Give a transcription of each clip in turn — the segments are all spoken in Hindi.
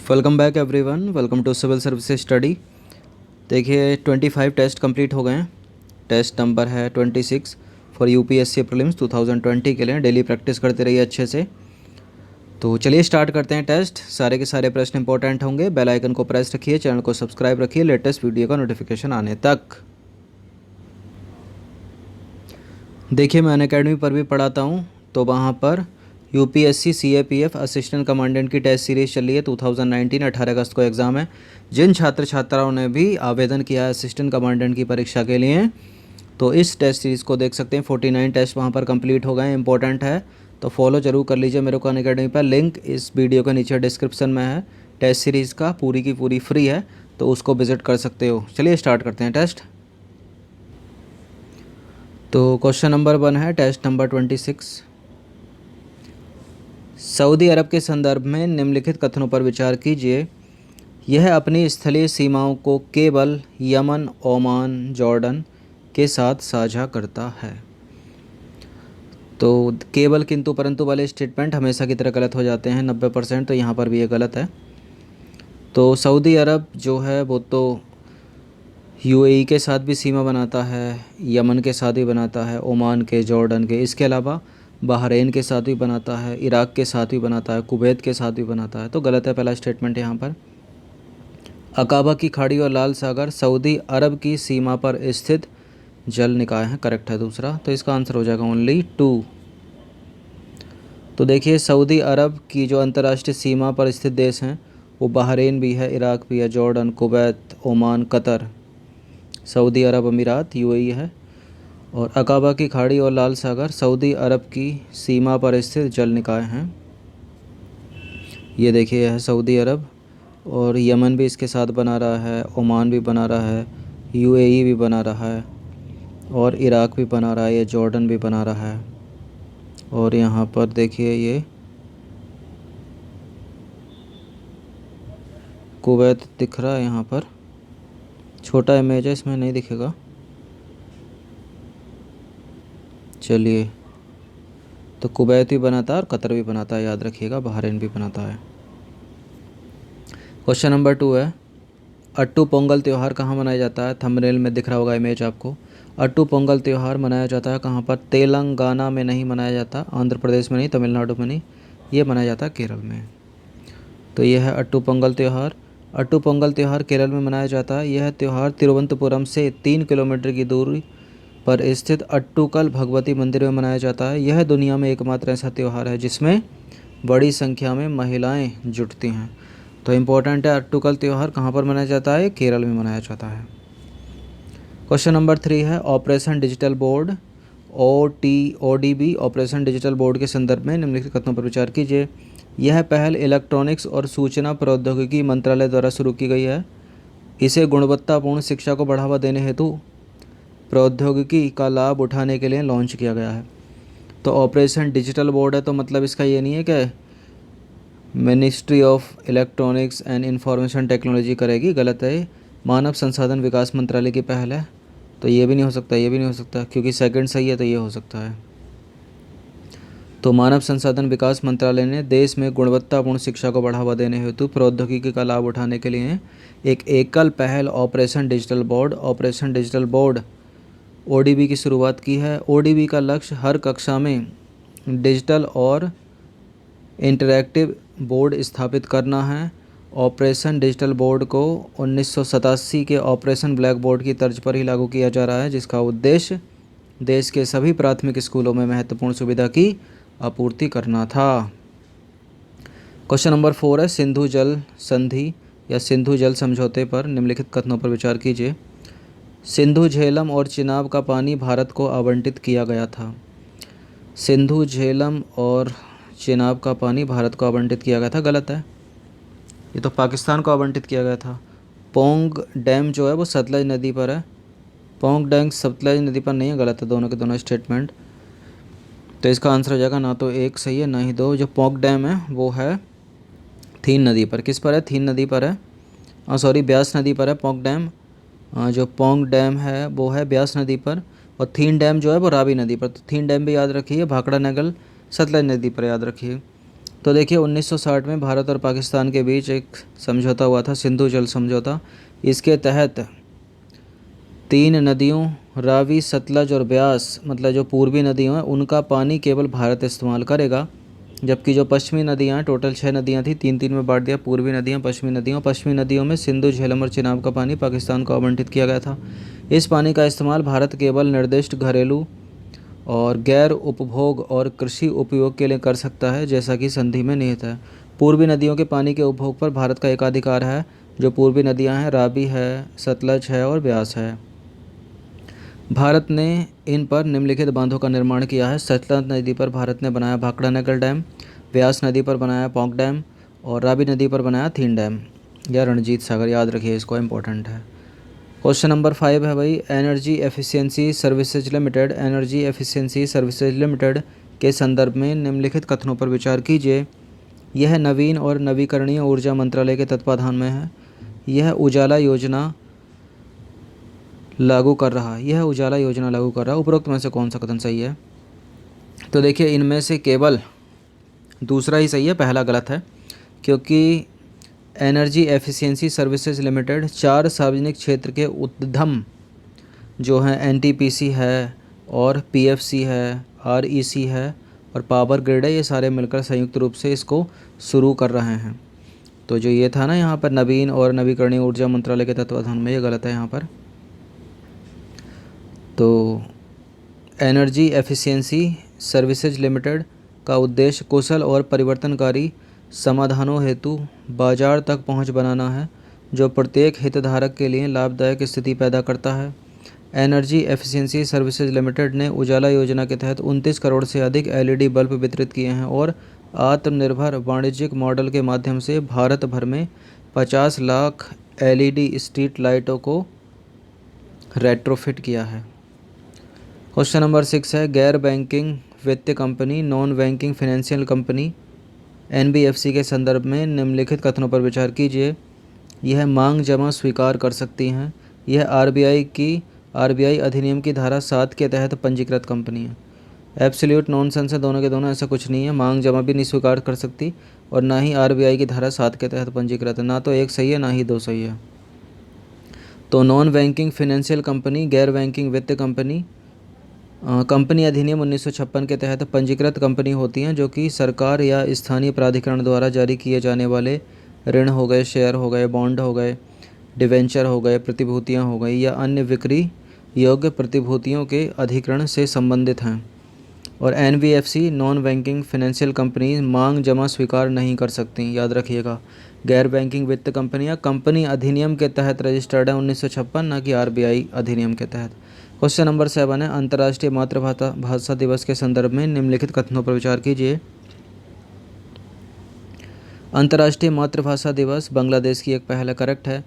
Welcome back everyone, welcome to civil services study. देखिए 25 टेस्ट कंप्लीट हो गए हैं। टेस्ट नंबर है 26 फॉर यूपीएससी प्रीलिम्स 2020 के लिए। डेली प्रैक्टिस करते रहिए अच्छे से। तो चलिए स्टार्ट करते हैं टेस्ट। सारे के सारे प्रश्न इंपॉर्टेंट होंगे। बेल आइकन को प्रेस रखिए, चैनल को सब्सक्राइब रखिए लेटेस्ट वीडियो का नोटिफिकेशन आने तक। देखिए मैं अनअकैडमी पर भी पढ़ाता हूँ, तो वहाँ पर यूपीएससी सीएपीएफ असिस्टेंट कमांडेंट की टेस्ट सीरीज़ चल रही है। 2019 18 अगस्त को एग्ज़ाम है। जिन छात्र छात्राओं ने भी आवेदन किया है असिस्टेंट कमांडेंट की परीक्षा के लिए, तो इस टेस्ट सीरीज़ को देख सकते हैं। 49 टेस्ट वहाँ पर कंप्लीट हो गए हैं। इंपॉर्टेंट है तो फॉलो ज़रूर कर लीजिए मेरे को अनअकैडमी पर। लिंक इस वीडियो के नीचे डिस्क्रिप्शन में है। टेस्ट सीरीज़ का पूरी की पूरी फ्री है, तो उसको विज़िट कर सकते हो। चलिए स्टार्ट करते हैं टेस्ट। तो क्वेश्चन नंबर 1 है टेस्ट नंबर 26। सऊदी अरब के संदर्भ में निम्नलिखित कथनों पर विचार कीजिए। यह अपनी स्थलीय सीमाओं को केवल यमन, ओमान, जॉर्डन के साथ साझा करता है। तो केवल, किंतु, परंतु वाले स्टेटमेंट हमेशा की तरह गलत हो जाते हैं 90%, तो यहाँ पर भी ये गलत है। तो सऊदी अरब जो है वो तो यूएई के साथ भी सीमा बनाता है, यमन के साथ भी बनाता है, ओमान के, जॉर्डन के, इसके अलावा बहरीन के साथ भी बनाता है, इराक के साथ भी बनाता है, कुवैत के साथ भी बनाता है। तो गलत है पहला स्टेटमेंट यहाँ पर। अकाबा की खाड़ी और लाल सागर सऊदी अरब की सीमा पर स्थित जल निकाय हैं, करेक्ट है दूसरा। तो इसका आंसर हो जाएगा ओनली 2। तो देखिए सऊदी अरब की जो अंतर्राष्ट्रीय सीमा पर स्थित देश हैं वो बहरीन भी है, इराक भी है, Jordan, Kuwait, Oman, Qatar, Saudi Arab Emirates UAE है। और अकाबा की खाड़ी और लाल सागर सऊदी अरब की सीमा पर स्थित जल निकाय हैं। ये देखिए यह है सऊदी अरब, और यमन भी इसके साथ बना रहा है, ओमान भी बना रहा है, यूएई भी बना रहा है, और इराक भी बना रहा है, ये जॉर्डन भी बना रहा है। और यहाँ पर देखिए ये कुवैत दिख रहा है, यहाँ पर छोटा इमेज है, इसमें नहीं दिखेगा। चलिए, तो कुवैत भी बनाता है और कतर भी बनाता है, याद रखिएगा, बहरीन भी बनाता है। क्वेश्चन नंबर 2 है अट्टू पोंगल त्यौहार कहाँ मनाया जाता है। थंबनेल में दिख रहा होगा इमेज आपको। अट्टू पोंगल त्यौहार मनाया जाता है कहाँ पर? तेलंगाना में नहीं मनाया जाता, आंध्र प्रदेश में नहीं, तमिलनाडु में नहीं, ये मनाया जाता है केरल में। तो यह है अट्टू पोंगल त्यौहार। अट्टू पोंगल त्यौहार केरल में मनाया जाता है। यह त्यौहार तिरुवनंतपुरम से 3 किलोमीटर की दूरी पर स्थित अट्टूकल भगवती मंदिर में मनाया जाता है। यह दुनिया में एकमात्र ऐसा त्यौहार है जिसमें बड़ी संख्या में महिलाएं जुटती हैं। तो इम्पोर्टेंट है, अट्टूकल त्यौहार कहाँ पर मनाया जाता है? केरल में मनाया जाता है। क्वेश्चन नंबर 3 है operation digital board ODB operation digital board के संदर्भ में निम्नलिखित कथनों पर विचार कीजिए। यह पहल इलेक्ट्रॉनिक्स और सूचना प्रौद्योगिकी मंत्रालय द्वारा शुरू की गई है। इसे गुणवत्तापूर्ण शिक्षा को बढ़ावा देने हेतु प्रौद्योगिकी का लाभ उठाने के लिए लॉन्च किया गया है। तो ऑपरेशन डिजिटल बोर्ड है, तो मतलब इसका ये नहीं है कि ministry of electronics and information technology करेगी, गलत है। मानव संसाधन विकास मंत्रालय की पहल है, तो ये भी नहीं हो सकता, ये भी नहीं हो सकता, क्योंकि सेकंड सही है तो ये हो सकता है। तो मानव संसाधन विकास मंत्रालय ने देश में गुणवत्तापूर्ण शिक्षा को बढ़ावा देने हेतु प्रौद्योगिकी का लाभ उठाने के लिए एक एकल पहल ऑपरेशन डिजिटल बोर्ड ODB की शुरुआत की है। ODB का लक्ष्य हर कक्षा में डिजिटल और इंटरैक्टिव बोर्ड स्थापित करना है। ऑपरेशन डिजिटल बोर्ड को 1987 के ऑपरेशन ब्लैक बोर्ड की तर्ज पर ही लागू किया जा रहा है, जिसका उद्देश्य देश के सभी प्राथमिक स्कूलों में महत्वपूर्ण सुविधा की आपूर्ति करना था। क्वेश्चन नंबर 4 है सिंधु जल संधि या सिंधु जल समझौते पर निम्नलिखित कथनों पर विचार कीजिए। सिंधु, झेलम और चिनाब का पानी भारत को आवंटित किया गया था। सिंधु, झेलम और चिनाब का पानी भारत को आवंटित किया गया था, गलत है, ये तो पाकिस्तान को आवंटित किया गया था। पोंग डैम जो है वो सतलज नदी पर है। पोंग डैम सतलज नदी पर नहीं है, गलत है दोनों के दोनों स्टेटमेंट। तो इसका आंसर हो जाएगा ना तो 1 सही है ना ही 2। जो पोंग डैम है वो है थीन नदी पर। किस पर है? थीन नदी पर है, सॉरी ब्यास नदी पर है पोंग डैम। जो पोंग डैम है वो है ब्यास नदी पर, और थीन डैम जो है वो रावी नदी पर। तो थीन डैम भी याद रखिए। भाखड़ा नगल सतलज नदी पर याद रखिए। तो देखिए 1960 में भारत और पाकिस्तान के बीच एक समझौता हुआ था, सिंधु जल समझौता। इसके तहत 3 नदियों रावी, सतलज और ब्यास, मतलब जो पूर्वी नदियाँ हैं उनका पानी केवल भारत इस्तेमाल करेगा, जबकि जो पश्चिमी नदियाँ हैं, टोटल 6 नदियाँ थी, 3 में बांट दिया, पूर्वी नदियाँ, पश्चिमी नदियों में सिंधु, झेलम और चिनाब का पानी पाकिस्तान को आवंटित किया गया था। इस पानी का इस्तेमाल भारत केवल निर्दिष्ट घरेलू और गैर उपभोग और कृषि उपयोग के लिए कर सकता है, जैसा कि संधि में निहित है। पूर्वी नदियों के पानी के उपभोग पर भारत का एकाधिकार है। जो पूर्वी नदियाँ हैं, रावी है, सतलज है और ब्यास है। भारत ने इन पर निम्नलिखित बांधों का निर्माण किया है। सतलज नदी पर भारत ने बनाया भाखड़ा नगर डैम, ब्यास नदी पर बनाया पौंग डैम और रावी नदी पर बनाया थीन डैम या रणजीत सागर, याद रखिए इसको, इम्पोर्टेंट है। क्वेश्चन नंबर 5 है भाई, energy efficiency services limited, energy efficiency services limited के संदर्भ में निम्नलिखित कथनों पर विचार कीजिए। यह नवीन और नवीकरणीय ऊर्जा मंत्रालय के तत्वाधान में है। यह उजाला योजना लागू कर रहा है। उपरोक्त में से कौन सा कथन सही है? तो देखिए इनमें से केवल दूसरा ही सही है, पहला गलत है, क्योंकि एनर्जी एफिशिएंसी सर्विसेज लिमिटेड 4 सार्वजनिक क्षेत्र के उद्यम जो हैं, एनटीपीसी है और पीएफसी है, आरईसी है और पावर ग्रिड है, ये सारे मिलकर संयुक्त रूप से इसको शुरू कर रहे हैं। तो जो ये था ना यहाँ पर नवीन और नवीकरणीय ऊर्जा मंत्रालय के तत्वाधान में, ये गलत है यहाँ पर। तो एनर्जी एफिशिएंसी सर्विसेज लिमिटेड का उद्देश्य कुशल और परिवर्तनकारी समाधानों हेतु बाजार तक पहुंच बनाना है, जो प्रत्येक हितधारक के लिए लाभदायक स्थिति पैदा करता है। एनर्जी एफिशिएंसी सर्विसेज लिमिटेड ने उजाला योजना के तहत 29 करोड़ से अधिक एलईडी बल्ब वितरित किए हैं और आत्मनिर्भर वाणिज्यिक मॉडल के माध्यम से भारत भर में 50 लाख एलईडी स्ट्रीट लाइटों को रेट्रोफिट किया है। क्वेश्चन नंबर 6 है, गैर बैंकिंग वित्तीय company, non banking financial company, NBFC के संदर्भ में निम्नलिखित कथनों पर विचार कीजिए। यह मांग जमा स्वीकार कर सकती हैं। यह आरबीआई अधिनियम की धारा 7 के तहत पंजीकृत कंपनी है। एब्सोल्यूट नॉनसेंस है दोनों के दोनों, ऐसा कुछ नहीं है। मांग जमा भी नहीं स्वीकार कर सकती और ना ही आरबीआई की धारा 7 के तहत पंजीकृत है। ना तो एक सही है ना ही दो सही है। तो नॉन बैंकिंग फाइनेंशियल कंपनी, गैर बैंकिंग वित्तीय कंपनी, कंपनी अधिनियम 1956 के तहत पंजीकृत कंपनी होती हैं, जो कि सरकार या स्थानीय प्राधिकरण द्वारा जारी किए जाने वाले ऋण हो गए, शेयर हो गए, बॉन्ड हो गए, डिवेंचर हो गए, प्रतिभूतियां हो गई या अन्य बिक्री योग्य प्रतिभूतियों के अधिग्रहण से संबंधित हैं। और NBFC non banking financial company मांग जमा स्वीकार नहीं कर सकती, याद रखिएगा। गैर बैंकिंग वित्त कंपनियां कंपनी अधिनियम के तहत रजिस्टर्ड है 1956, ना कि आरबीआई अधिनियम के तहत। क्वेश्चन नंबर 7 है, अंतर्राष्ट्रीय मातृभाषा दिवस के संदर्भ में निम्नलिखित कथनों पर विचार कीजिए। अंतर्राष्ट्रीय मातृभाषा दिवस बांग्लादेश की एक पहल है, करेक्ट है।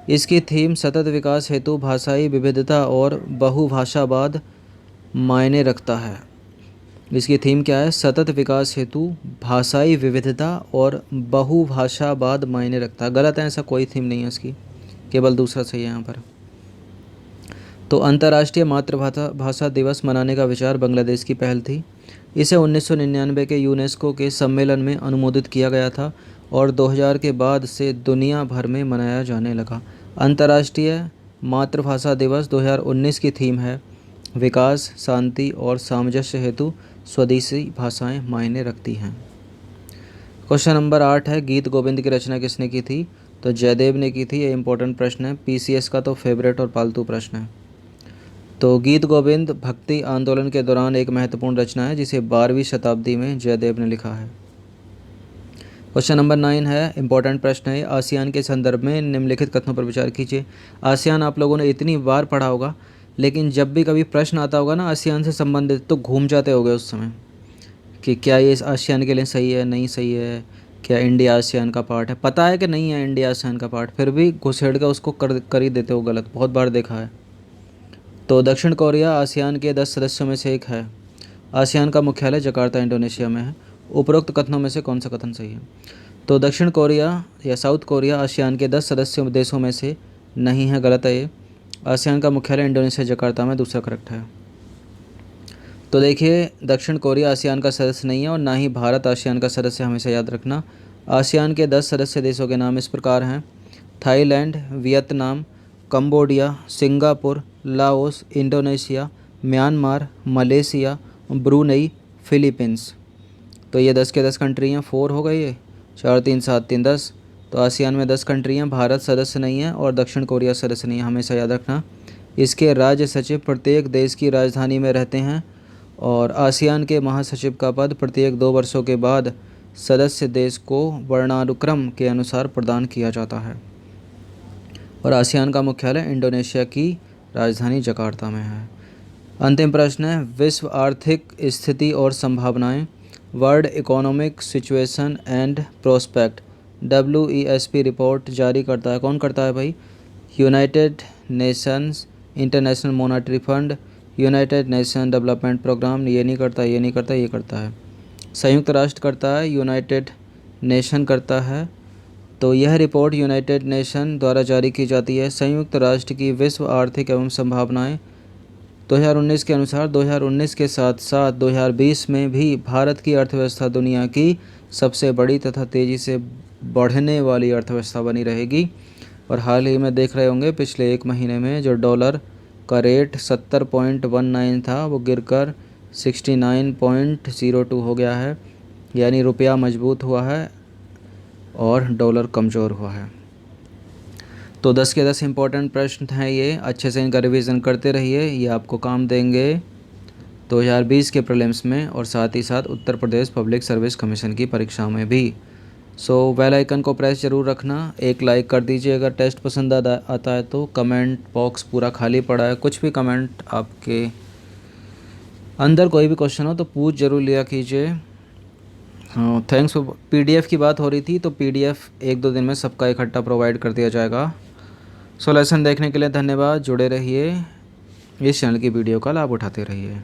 इसकी थीम सतत विकास हेतु भाषाई विविधता और बहुभाषावाद मायने रखता है। इसकी थीम क्या है? सतत विकास हेतु भाषाई विविधता और बहुभाषावाद मायने रखता है। गलत है, ऐसा कोई थीम नहीं है इसकी, केवल दूसरा सही है यहाँ पर। तो अंतर्राष्ट्रीय मातृभाषा दिवस मनाने का विचार बांग्लादेश की पहल थी। इसे 1999 के यूनेस्को के सम्मेलन में अनुमोदित किया गया था और 2000 के बाद से दुनिया भर में मनाया जाने लगा। अंतर्राष्ट्रीय मातृभाषा दिवस 2019 की थीम है विकास, शांति और सामंजस्य हेतु स्वदेशी भाषाएं मायने रखती हैं। क्वेश्चन नंबर 8 है, गीत गोविंद की रचना किसने की थी? तो जयदेव ने की थी। ये इंपॉर्टेंट प्रश्न है, पीसीएस का तो फेवरेट और पालतू प्रश्न है। तो गीत गोविंद भक्ति आंदोलन के दौरान एक महत्वपूर्ण रचना है, जिसे 12वीं शताब्दी में जयदेव ने लिखा है। क्वेश्चन नंबर 9 है, इंपॉर्टेंट प्रश्न है, आसियान के संदर्भ में निम्नलिखित कथनों पर विचार कीजिए। आसियान आप लोगों ने इतनी बार पढ़ा होगा, लेकिन जब भी कभी प्रश्न आता होगा ना आसियान से संबंधित, तो घूम जाते होगे उस समय कि क्या ये आसियान के लिए सही है, नहीं सही है, क्या इंडिया आसियान का पार्ट है। पता है कि नहीं है इंडिया आसियान का पार्ट, फिर भी घुसेड़ कर उसको कर ही देते हो गलत, बहुत बार देखा है। तो दक्षिण कोरिया आसियान के 10 सदस्यों में से एक है। आसियान का मुख्यालय जकार्ता इंडोनेशिया में है। उपरोक्त कथनों में से कौन सा कथन सही है? तो दक्षिण कोरिया या साउथ कोरिया आसियान के 10 सदस्य देशों में से नहीं है, गलत है ये। आसियान का मुख्यालय इंडोनेशिया जकार्ता में, दूसरा करेक्ट है। तो देखिए, दक्षिण कोरिया आसियान का सदस्य नहीं है और ना ही भारत आसियान का सदस्य, हमेशा याद रखना। आसियान के 10 सदस्य देशों के नाम इस प्रकार हैं: Thailand, Vietnam, Cambodia, Singapore, Laos, Indonesia, Myanmar, Malaysia, Brunei, Philippines. तो ये 10 के 10 कंट्री हैं। 4 हो गई ये, 4 3 7 3 10। तो आसियान में 10 कंट्री हैं, भारत सदस्य नहीं है और दक्षिण कोरिया सदस्य नहीं है, हमेशा याद रखना। इसके राज्य सचिव प्रत्येक देश की राजधानी में रहते हैं और आसियान के महासचिव का पद प्रत्येक 2 वर्षों के बाद सदस्य देश को वर्णानुक्रम के अनुसार प्रदान किया जाता है। और आसियान का मुख्यालय इंडोनेशिया की राजधानी जकार्ता में है। अंतिम प्रश्न है, विश्व आर्थिक स्थिति और संभावनाएं, world economic situation and prospect, WESP report जारी करता है। कौन करता है भाई? United Nations, International Monetary Fund, United Nation Development Programme. ये नहीं करता, ये नहीं करता, ये करता है संयुक्त राष्ट्र करता है, यूनाइटेड नेशन करता है। तो यह रिपोर्ट यूनाइटेड नेशन द्वारा जारी की जाती है। संयुक्त राष्ट्र की विश्व आर्थिक एवं संभावनाएं 2019 के अनुसार 2019 के साथ साथ 2020 में भी भारत की अर्थव्यवस्था दुनिया की सबसे बड़ी तथा तेज़ी से बढ़ने वाली अर्थव्यवस्था बनी रहेगी। और हाल ही में देख रहे होंगे, पिछले 1 महीने में जो डॉलर का रेट 70.19 था वो गिरकर 69.02 हो गया है, यानी रुपया मजबूत हुआ है और डॉलर कमज़ोर हुआ है। तो 10 के 10 इम्पोर्टेंट प्रश्न हैं ये, अच्छे से इनका रिवीजन करते रहिए, ये आपको काम देंगे 2020 के प्रीलिम्स में और साथ ही साथ Uttar Pradesh public service commission की परीक्षा में भी। सो बेल आइकन को प्रेस ज़रूर रखना, एक लाइक कर दीजिए अगर टेस्ट पसंद आता है तो। कमेंट बॉक्स पूरा खाली पड़ा है, कुछ भी कमेंट आपके अंदर कोई भी क्वेश्चन हो तो पूछ ज़रूर लिया कीजिए। हाँ, थैंक्स फॉर। PDF की बात हो रही थी तो PDF 1-2 दिन में सबका इकट्ठा प्रोवाइड कर दिया जाएगा। सो लेसन देखने के लिए धन्यवाद, जुड़े रहिए, इस चैनल की वीडियो का लाभ उठाते रहिए।